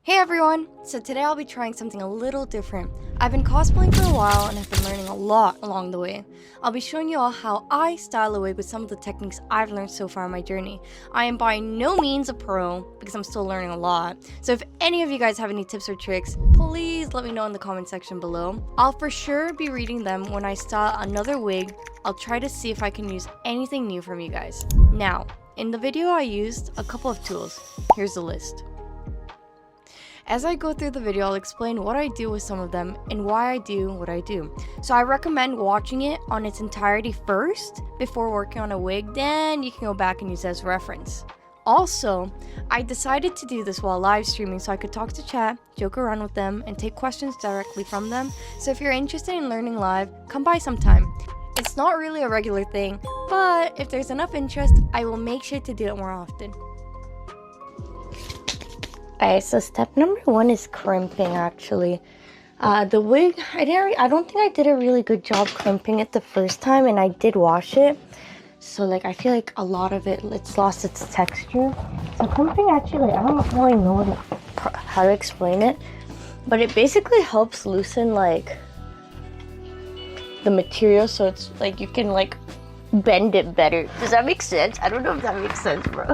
Hey everyone! So today I'll be trying something a little different. I've been cosplaying for a while and I've been learning a lot along the way. I'll be showing you all how I style a wig with some of the techniques I've learned so far on my journey. I am by no means a pro because I'm still learning a lot. So if any of you guys have any tips or tricks, please let me know in the comment section below. I'll for sure be reading them when I style another wig. I'll try to see if I can use anything new from you guys. Now, in the video I used a couple of tools. Here's the list. As I go through the video, I'll explain what I do with some of them and why I do what I do. So I recommend watching it on its entirety first before working on a wig, then you can go back and use it as reference. Also, I decided to do this while live streaming so I could talk to chat, joke around with them, and take questions directly from them. So if you're interested in learning live, come by sometime. It's not really a regular thing, but if there's enough interest, I will make sure to do it more often. Okay, so step number one is crimping actually. The wig, I don't think I did a really good job crimping it the first time, and I did wash it. So like I feel like a lot of it's lost its texture. So crimping actually, I don't really know how to explain it, but it basically helps loosen like the material, so it's like you can like bend it better. Does that make sense? I don't know if that makes sense, bro.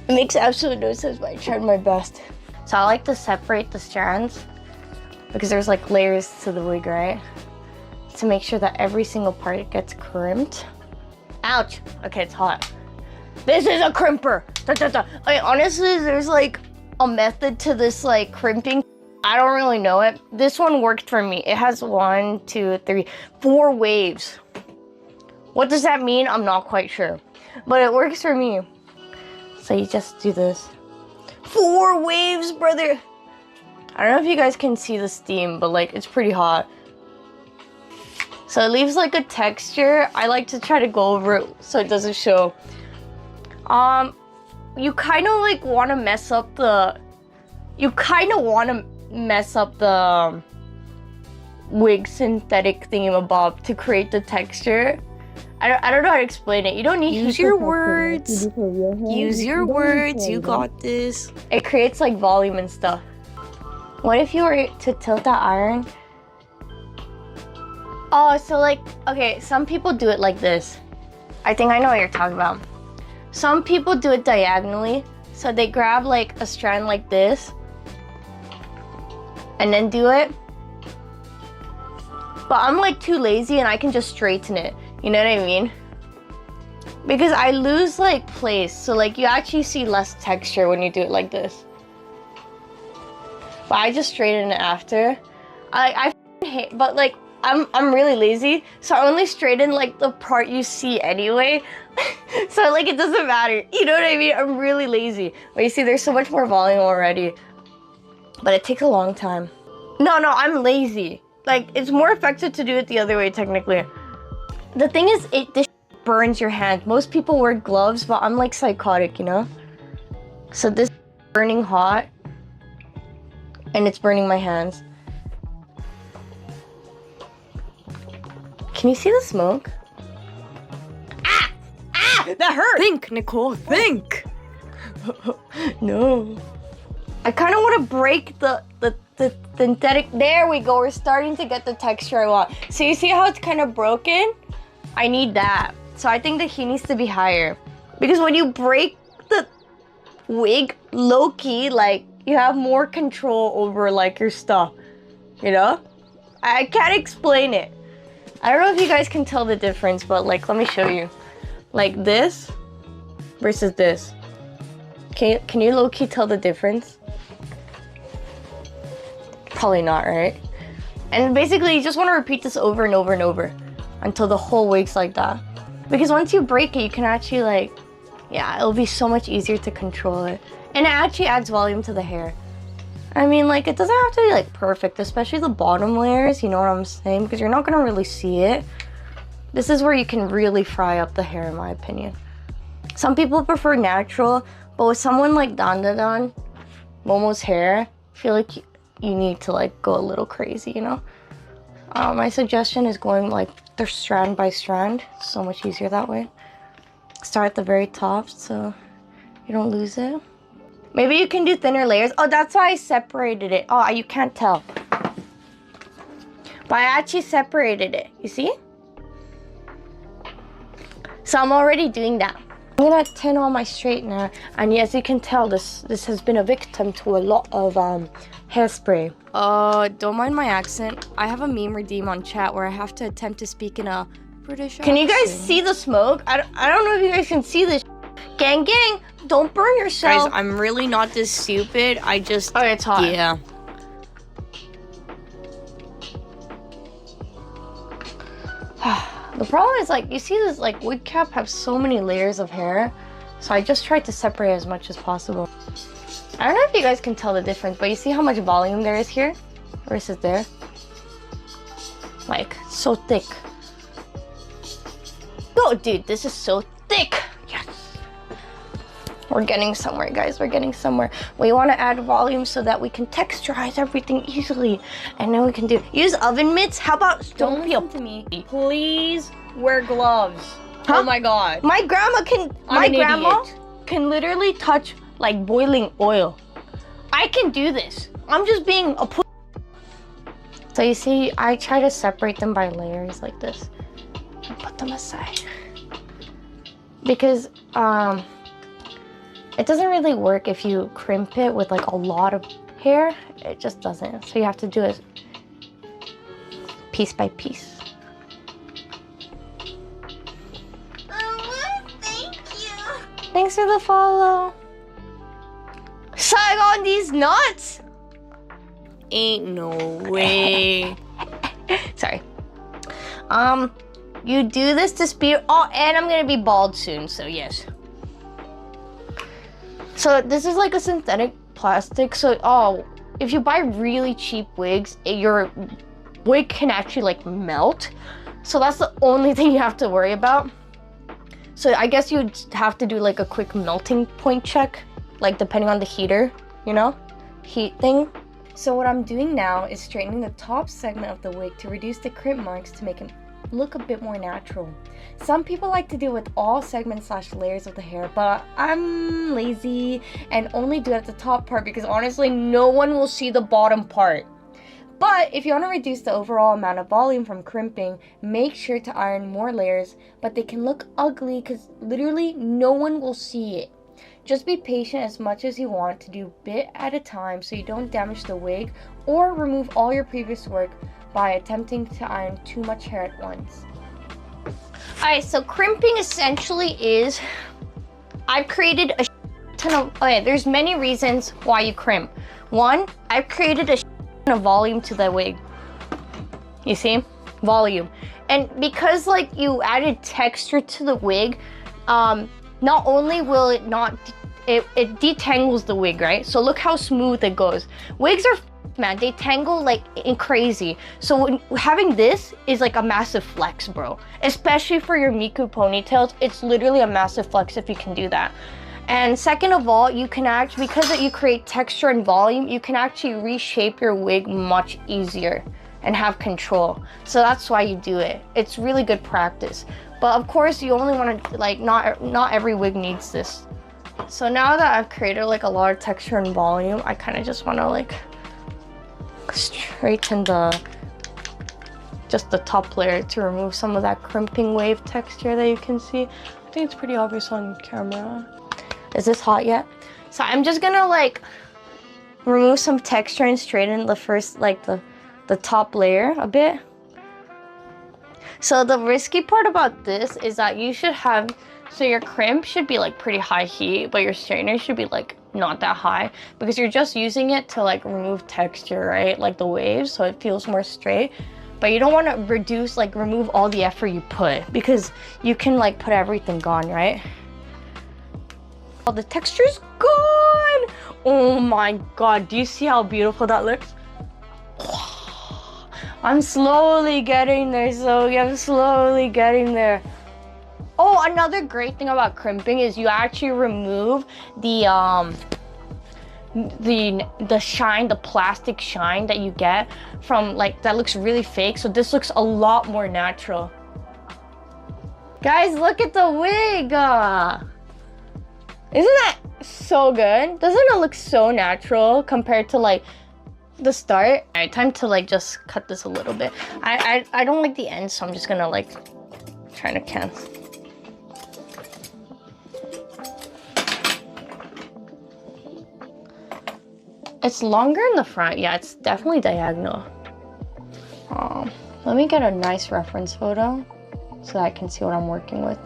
It makes absolutely no sense, but I tried my best. So I like to separate the strands because there's like layers to the wig, right? To make sure that every single part gets crimped. Ouch! Okay, it's hot. This is a crimper! Da, da, da. I mean, honestly, there's like a method to this like crimping. I don't really know it. This one worked for me. It has 1, 2, 3, 4 waves. What does that mean? I'm not quite sure, but it works for me. So you just do this. 4 waves, brother. I don't know if you guys can see the steam, but like it's pretty hot. So it leaves like a texture. I like to try to go over it so it doesn't show. You kind of like want to mess up the. Wig synthetic thingamabob to create the texture. I don't know how to explain it. You don't need use your words. Use your words. You got this. It creates like volume and stuff. What if you were to tilt the iron? Oh, so like, okay, some people do it like this. I think I know what you're talking about. Some people do it diagonally. So they grab like a strand like this and then do it. But I'm like too lazy and I can just straighten it. You know what I mean? Because I lose like place, so like you actually see less texture when you do it like this. But I just straighten it after. I hate, but like I'm really lazy, so I only straighten like the part you see anyway. So like it doesn't matter. You know what I mean? I'm really lazy. But you see, there's so much more volume already. But it takes a long time. No, I'm lazy. Like it's more effective to do it the other way technically. The thing is, this burns your hand. Most people wear gloves, but I'm like psychotic, you know? So this is burning hot, and it's burning my hands. Can you see the smoke? Ah! That hurt! Think, Nicole, think! No. I kind of want to break the synthetic. There we go. We're starting to get the texture I want. So you see how it's kind of broken? I need that. So I think the heat needs to be higher. Because when you break the wig, low-key, like, you have more control over, like, your stuff. You know? I can't explain it. I don't know if you guys can tell the difference, but, like, let me show you. Like, this versus this. Can you low-key tell the difference? Probably not, right? And basically, you just want to repeat this over and over and over until the whole wig's like that. Because once you break it, you can actually like, yeah, it'll be so much easier to control it. And it actually adds volume to the hair. I mean, like, it doesn't have to be like perfect, especially the bottom layers, you know what I'm saying? Because you're not gonna really see it. This is where you can really fry up the hair, in my opinion. Some people prefer natural, but with someone like Dandadan, Momo's hair, I feel like you need to like go a little crazy, you know? My suggestion is going like strand by strand. It's so much easier that way. Start at the very top so you don't lose it. Maybe you can do thinner layers. Oh, that's why I separated it. Oh, you can't tell. But I actually separated it. You see? So I'm already doing that. I'm gonna tin on my straightener, and as you can tell, this has been a victim to a lot of hairspray. Don't mind my accent. I have a meme redeem on chat where I have to attempt to speak in a British accent. Can you guys see the smoke? I don't know if you guys can see this. Gang, don't burn yourself. Guys, I'm really not this stupid. I just... Oh, it's hot. Yeah. The problem is, like, you see this, like, wig cap have so many layers of hair, so I just tried to separate as much as possible. I don't know if you guys can tell the difference, but you see how much volume there is here versus there? Like, so thick. Oh, dude, this is so thick. Yes. We're getting somewhere, guys. We're getting somewhere. We want to add volume so that we can texturize everything easily. And then we can use oven mitts. How about don't be up to me. Please wear gloves. Huh? Oh my god. My grandma can literally touch like boiling oil. I can do this. I'm just being a So you see, I try to separate them by layers like this and put them aside. Because it doesn't really work if you crimp it with like a lot of hair. It just doesn't. So you have to do it piece by piece. Thank you. Thanks for the follow. Suck on these nuts. Ain't no way. Sorry. You do this to speed. Oh, and I'm gonna be bald soon, so yes. So this is like a synthetic plastic. So if you buy really cheap wigs, your wig can actually like melt. So that's the only thing you have to worry about. So I guess you'd have to do like a quick melting point check, like depending on the heater, you know, heat thing. So what I'm doing now is straightening the top segment of the wig to reduce the crimp marks to make it look a bit more natural. Some people like to do with all segments / layers of the hair, but I'm lazy and only do it at the top part because honestly no one will see the bottom part. But if you want to reduce the overall amount of volume from crimping, make sure to iron more layers, but they can look ugly because literally no one will see it. Just be patient as much as you want to do bit at a time so you don't damage the wig or remove all your previous work by attempting to iron too much hair at once. Alright, so crimping essentially is, I've created a ton of, there's many reasons why you crimp. One, I've created a ton of volume to the wig. You see? Volume. And because like you added texture to the wig, not only will it not, it detangles the wig, right? So look how smooth it goes. Wigs are, man, they tangle like crazy. So having this is like a massive flex, bro. Especially for your Miku ponytails, it's literally a massive flex if you can do that. And second of all, you can actually, because you create texture and volume, you can actually reshape your wig much easier and have control. So that's why you do it. It's really good practice. But of course, you only want to, like, not every wig needs this. So now that I've created like a lot of texture and volume, I kind of just want to like straighten just the top layer to remove some of that crimping wave texture that you can see. I think it's pretty obvious on camera. Is this hot yet? So I'm just gonna like remove some texture and straighten the first, like the top layer a bit. So the risky part about this is that you should have, so your crimp should be like pretty high heat, but your straightener should be like not that high because you're just using it to like remove texture, right? Like the waves, so it feels more straight. But you don't want to remove all the effort you put because you can like put everything gone, right? Oh, the texture's gone! Oh my god, do you see how beautiful that looks? I'm slowly getting there, Zoe. I'm slowly getting there. Oh, another great thing about crimping is you actually remove the shine, the plastic shine that you get from like, that looks really fake. So this looks a lot more natural. Guys, look at the wig. Isn't that so good. Doesn't it look so natural compared to like the start? All right, time to like just cut this a little bit. I don't like the end, so I'm just gonna like try to cancel. It's longer in the front. Yeah, it's definitely diagonal. Let me get a nice reference photo so that I can see what I'm working with.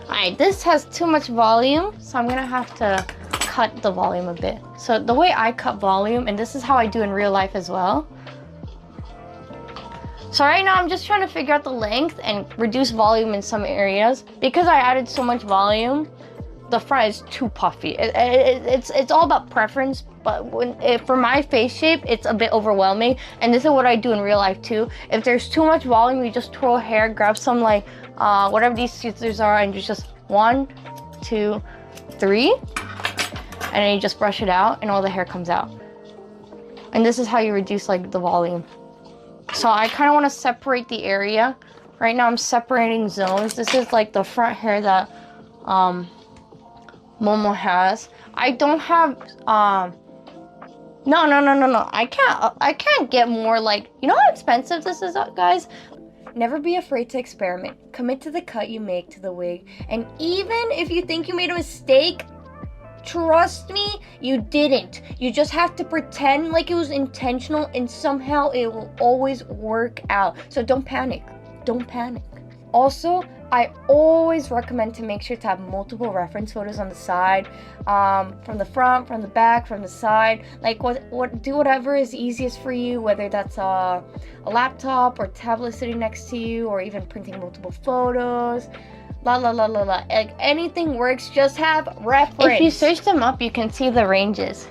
Alright, this has too much volume, so I'm gonna have to cut the volume a bit. So the way I cut volume, and this is how I do in real life as well. So right now I'm just trying to figure out the length and reduce volume in some areas. Because I added so much volume, the front is too puffy. It's all about preference, but for my face shape, it's a bit overwhelming. And this is what I do in real life too. If there's too much volume, you just twirl hair, grab some like whatever these scissors are, and you just 1, 2, 3, and then you just brush it out, and all the hair comes out. And this is how you reduce like the volume. So I kind of want to separate the area. Right now I'm separating zones. This is like the front hair that Momo has. I don't have no. I can't get more. Like, you know how expensive this is, guys? Never be afraid to experiment. Commit to the cut you make to the wig. And even if you think you made a mistake, trust me, you didn't. You just have to pretend like it was intentional, and somehow it will always work out. So don't panic. Don't panic. Also, I always recommend to make sure to have multiple reference photos on the side, from the front, from the back, from the side. Like do whatever is easiest for you, whether that's a laptop or tablet sitting next to you, or even printing multiple photos. Like anything works, just have reference. If you search them up, you can see the ranges.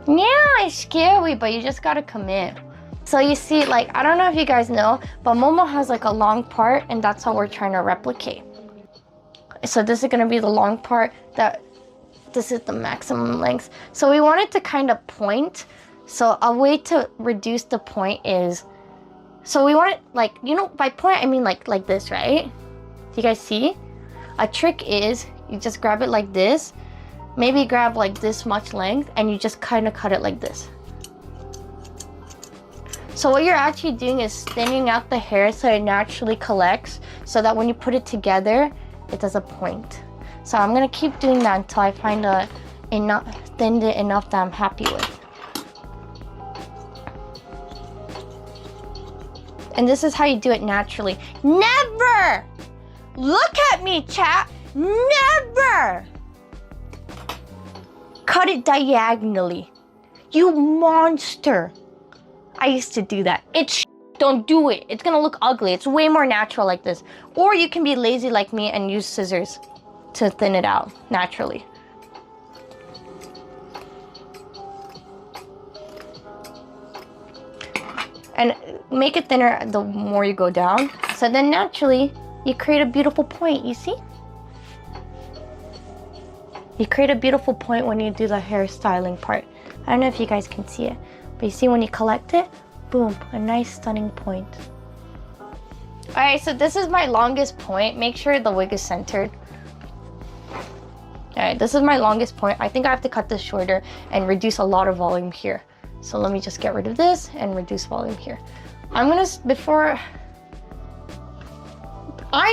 Yeah, it's scary, but you just gotta commit. So you see, like, I don't know if you guys know, but Momo has like a long part, and that's how we're trying to replicate. So this is gonna be the long part, this is the maximum length. So we want it to kind of point. So a way to reduce the point is, so we want it like, you know, by point I mean like this, right? Do you guys see? A trick is you just grab it like this, maybe grab like this much length, and you just kind of cut it like this. So what you're actually doing is thinning out the hair so it naturally collects, so that when you put it together, it does a point. So I'm gonna keep doing that until I find thinned it enough that I'm happy with. And this is how you do it naturally. Never! Look at me, chat! Never! Cut it diagonally. You monster! I used to do that. Don't do it. It's gonna look ugly. It's way more natural like this. Or you can be lazy like me and use scissors to thin it out naturally. And make it thinner the more you go down. So then naturally, you create a beautiful point, you see? You create a beautiful point when you do the hairstyling part. I don't know if you guys can see it, but you see when you collect it, boom, a nice stunning point. All right, so this is my longest point. Make sure the wig is centered. All right, this is my longest point. I think I have to cut this shorter and reduce a lot of volume here. So let me just get rid of this and reduce volume here. I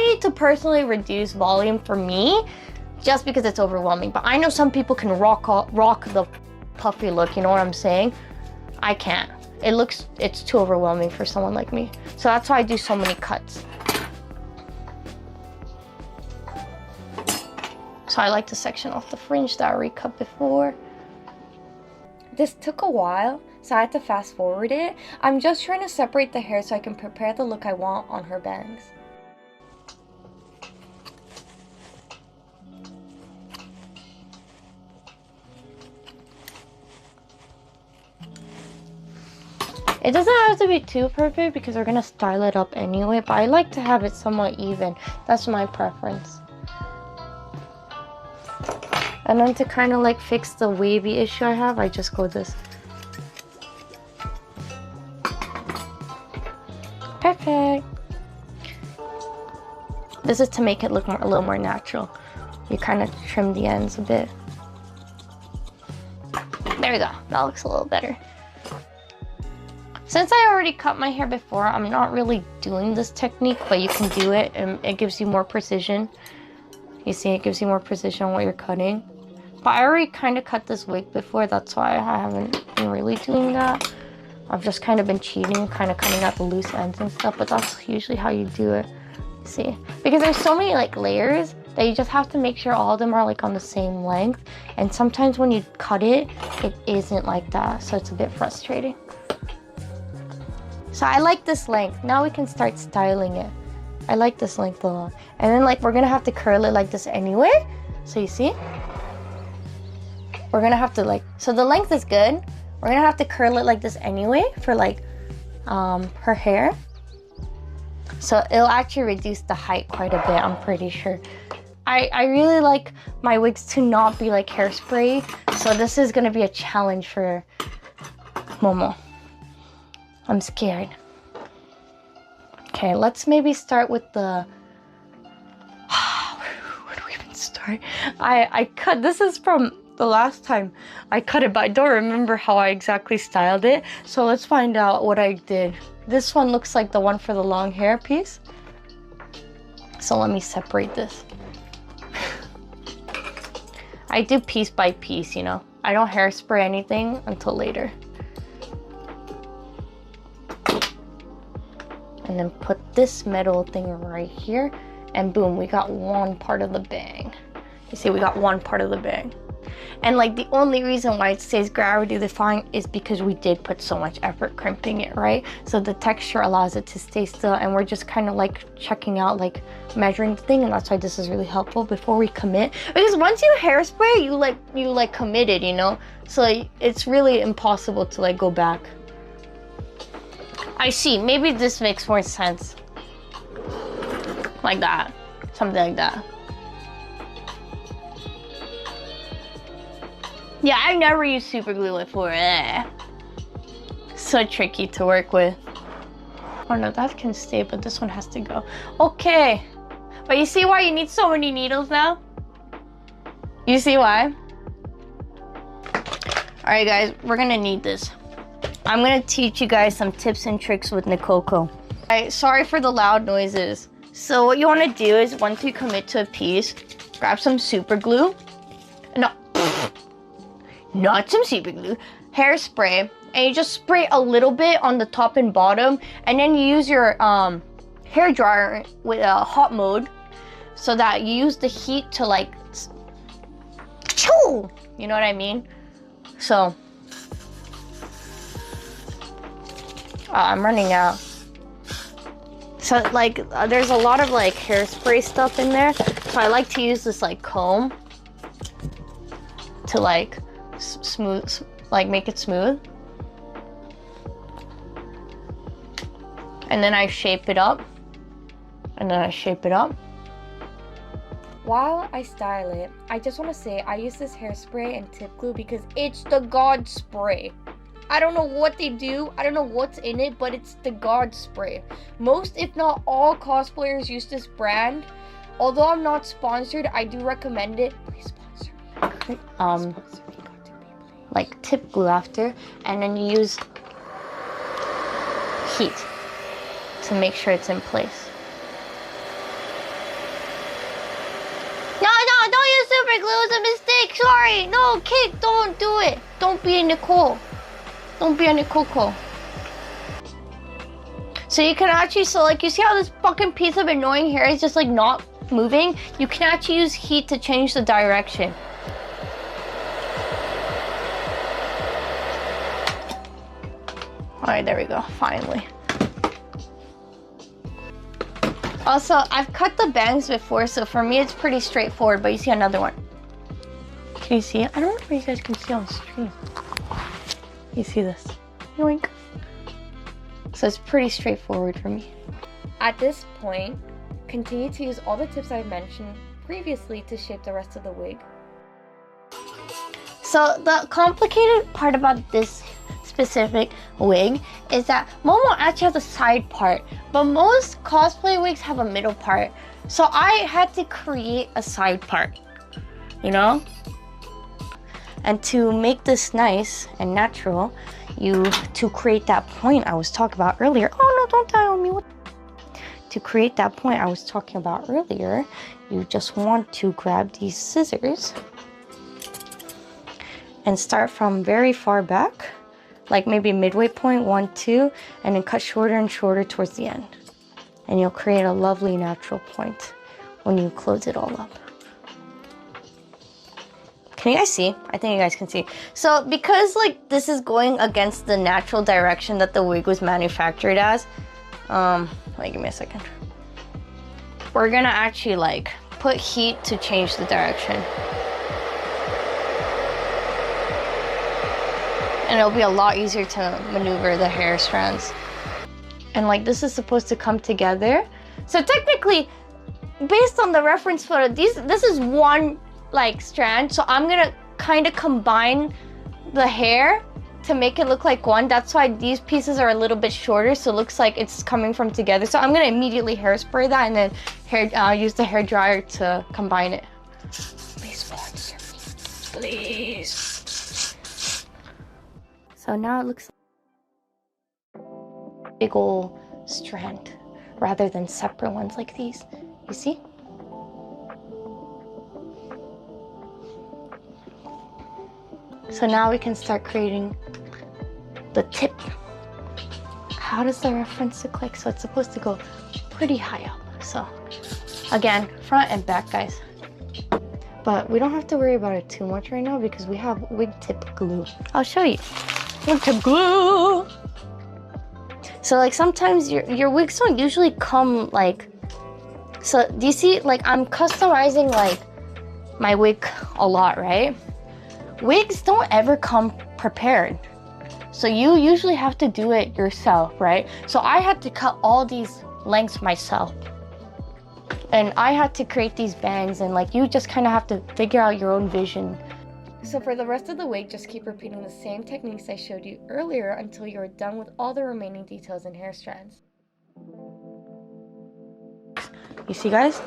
need to personally reduce volume for me, just because it's overwhelming. But I know some people can rock the puffy look, you know what I'm saying? I can't. It's too overwhelming for someone like me. So that's why I do so many cuts. So I like to section off the fringe that I recut before. This took a while, so I had to fast forward it. I'm just trying to separate the hair so I can prepare the look I want on her bangs. It doesn't have to be too perfect because we're gonna style it up anyway, but I like to have it somewhat even. That's my preference. And then to kind of like fix the wavy issue I have, I just go this. Perfect. This is to make it look a little more natural. you kind of trim the ends a bit. There we go. That looks a little better. Since I already cut my hair before, I'm not really doing this technique, but you can do it and it gives you more precision. You see, it gives you more precision on what you're cutting. But I already kind of cut this wig before, that's why I haven't been really doing that. I've just kind of been cheating, kind of cutting out the loose ends and stuff, but that's usually how you do it. You see? Because there's so many like layers that you just have to make sure all of them are like on the same length. And sometimes when you cut it, it isn't like that, so it's a bit frustrating. So I like this length. Now we can start styling it. I like this length a lot. And then like we're gonna have to curl it like this anyway. So you see? We're gonna have to like, so the length is good. We're gonna have to curl it like this anyway for like her hair. So it'll actually reduce the height quite a bit, I'm pretty sure. I really like my wigs to not be like hairspray. So this is gonna be a challenge for Momo. I'm scared. Okay, let's maybe start with the... Where do we even start? I cut, this is from the last time I cut it, but I don't remember how I exactly styled it. So let's find out what I did. This one looks like the one for the long hair piece. So let me separate this. I do piece by piece, you know. I don't hairspray anything until later. And then put this metal thing right here, and boom, we got one part of the bang. You see, we got one part of the bang. And like the only reason why it stays gravity defying is because we did put so much effort crimping it, right? So the texture allows it to stay still, and we're just kind of like checking out, like measuring the thing, and that's why this is really helpful before we commit. Because once you hairspray, you like committed, you know? So it's really impossible to like go back. I see, maybe this makes more sense. Like that, something like that. Yeah, I've never used super glue before. So tricky to work with. Oh no, that can stay, but this one has to go. Okay, but you see why you need so many needles now? You see why? All right guys, we're gonna need this. I'm gonna teach you guys some tips and tricks with Nikoko. Alright, sorry for the loud noises. So what you wanna do is once you commit to a piece, grab some super glue. No, not some super glue. Hairspray, and you just spray a little bit on the top and bottom, and then you use your hair dryer with a hot mode so that you use the heat to like, choo! You know what I mean? So, I'm running out. So like, there's a lot of like hairspray stuff in there. So I like to use this like comb to like smooth, like make it smooth. And then I shape it up. And then I shape it up. While I style it, I just want to say I use this hairspray and tip glue because it's the god spray. I don't know what they do, I don't know what's in it, but it's the god spray. Most, if not all, cosplayers use this brand. Although I'm not sponsored, I do recommend it. Please sponsor me. Sponsor me. Like tip glue after, and then you use heat to make sure it's in place. No, don't use super glue, it's a mistake, sorry. No, Kate, don't do it. Don't be a Nicole. Don't be a Nicole. So you can actually, so like you see how this fucking piece of annoying hair is just like not moving? You can actually use heat to change the direction. All right, there we go, finally. Also, I've cut the bangs before, so for me it's pretty straightforward, but you see another one. Can you see it? I don't know if you guys can see on stream. You see this? Yoink. So it's pretty straightforward for me. At this point, continue to use all the tips I mentioned previously to shape the rest of the wig. So the complicated part about this specific wig is that Momo actually has a side part, but most cosplay wigs have a middle part. So I had to create a side part. you know? And to make this nice and natural, to create that point I was talking about earlier. Oh no, don't die on me. To create that point I was talking about earlier, you just want to grab these scissors and start from very far back, like maybe midway point, 1, 2, and then cut shorter and shorter towards the end. And you'll create a lovely natural point when you close it all up. Can you guys see? I think you guys can see. So because like this is going against the natural direction that the wig was manufactured as, wait, give me a second. We're gonna actually like put heat to change the direction. And it'll be a lot easier to maneuver the hair strands. And like this is supposed to come together. So technically, based on the reference photo, this is one like strand. So I'm gonna kind of combine the hair to make it look like one. That's why these pieces are a little bit shorter, so it looks like it's coming from together. So I'm gonna immediately hairspray that and then use the hair dryer to combine it. Please sponsor me, please. So now it looks like a big ol' strand rather than separate ones like these. You see? So now we can start creating the tip. How does the reference look like? So it's supposed to go pretty high up. So again, front and back, guys. But we don't have to worry about it too much right now because we have wig tip glue. I'll show you. Wig tip glue. So like sometimes your wigs don't usually come like, so do you see, like I'm customizing like my wig a lot, right? Wigs don't ever come prepared. So you usually have to do it yourself, right? So I had to cut all these lengths myself. And I had to create these bangs, and like you just kind of have to figure out your own vision. So for the rest of the wig, just keep repeating the same techniques I showed you earlier until you're done with all the remaining details and hair strands. You see, guys?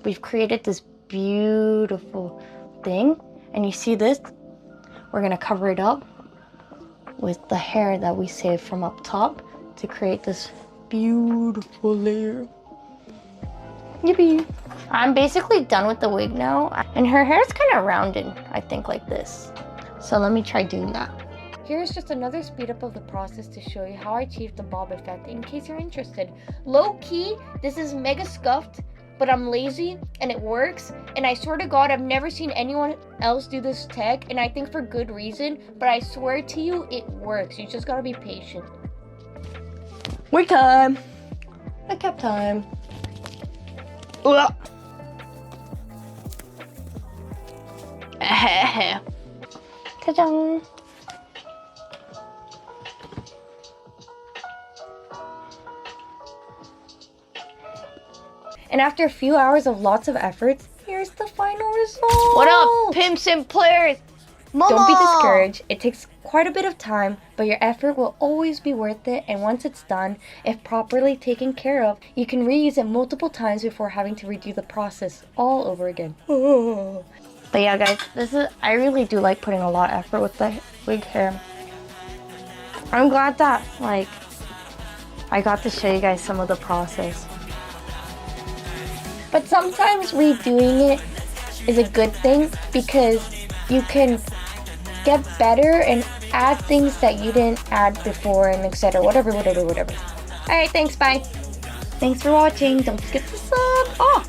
We've created this beautiful thing. And you see this? We're gonna cover it up with the hair that we saved from up top to create this beautiful layer. Yippee! I'm basically done with the wig now, and her hair is kind of rounded, I think, like this. So let me try doing that. Here's just another speed up of the process to show you how I achieved the bob effect in case you're interested. Low key, this is mega scuffed, but I'm lazy and it works, and I swear to God I've never seen anyone else do this tech, and I think for good reason, but I swear to you it works. You just gotta be patient. Wig time! Makeup time. Ta-da! And after a few hours of lots of efforts, here's the final result. What up, pimps and players? Momo! Don't be discouraged. It takes quite a bit of time, but your effort will always be worth it. And once it's done, if properly taken care of, you can reuse it multiple times before having to redo the process all over again. But yeah, guys, I really do like putting a lot of effort with the wig hair. I'm glad that, like, I got to show you guys some of the process. But sometimes redoing it is a good thing because you can get better and add things that you didn't add before, and etc. Whatever. Alright, thanks, bye. Thanks for watching. Don't forget to sub. Oh,